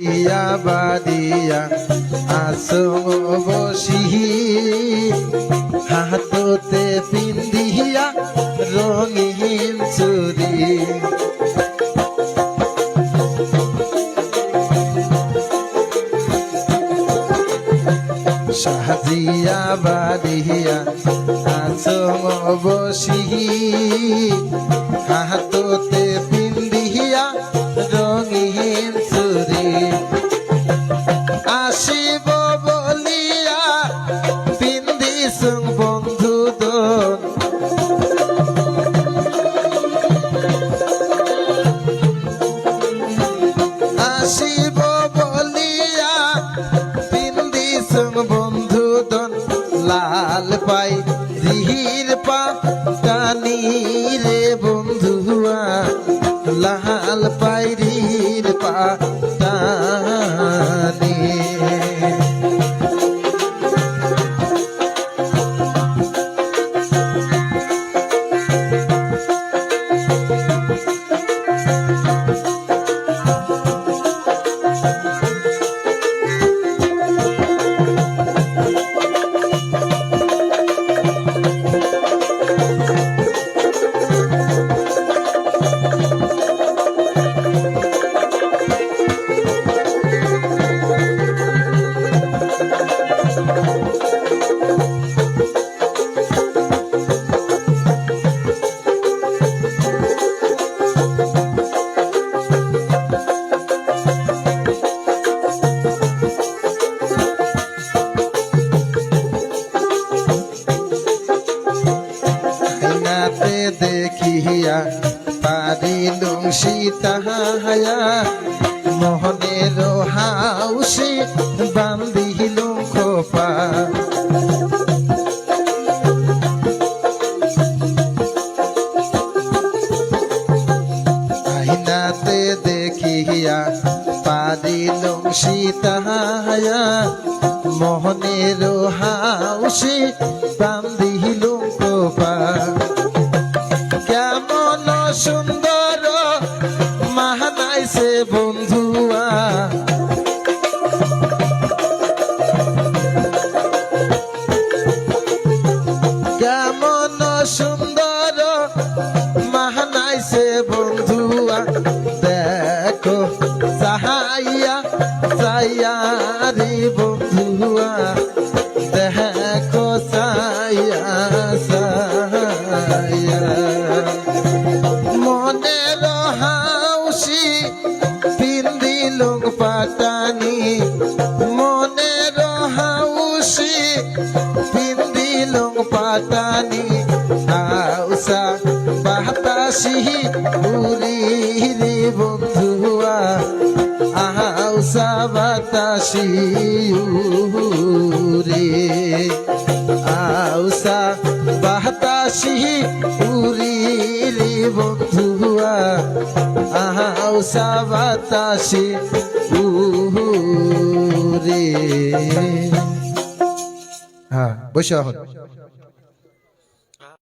ইয়া বাদিয়া আসো বসি হাততে পিন্দিয়া রঙিন চুরি সাজিয়া বাদিয়া আসো বসি হাততে পিন্দিয়া রঙিন চুরি আসিব বলিয়া পিন্দিছুং বন্ধু দন আসিব বলিয়া পিন্দিছুং বন্ধু দন লাল পাই রিহির পা কানি রে বন্ধুয়া লাল পাই রিহির পা কানি দেখিয়া পারিলুম সীতাহায়া মোহনের হাউসে বান্ধিলুম খোপা আইনাতে দেখিয়া পারিলুম সীতাহায়া মোহনের হাউসে বান্ধিলুম খোপা কেমন সুন্দর মাহানাইছে বন্ধুয়া কেমন সুন্দর মাহানাইছে বন্ধুয়া দেখো চাহাইয়া চাইয়া রে বন্ধুয়া দেখো চাইয়া চাইয়া মনের হাউসি পিন্দিলুম পাটানি মনের হাউসি পিন্দিলুম পাটানি হাউসা বাতাসি উরি রে বন্ধুয়া হাউসা বাতাসি উরি হাউসা বাতাসি উরি রে বন্ধুয়া হাউসা বাতাসি উরি হ্যাঁ বসে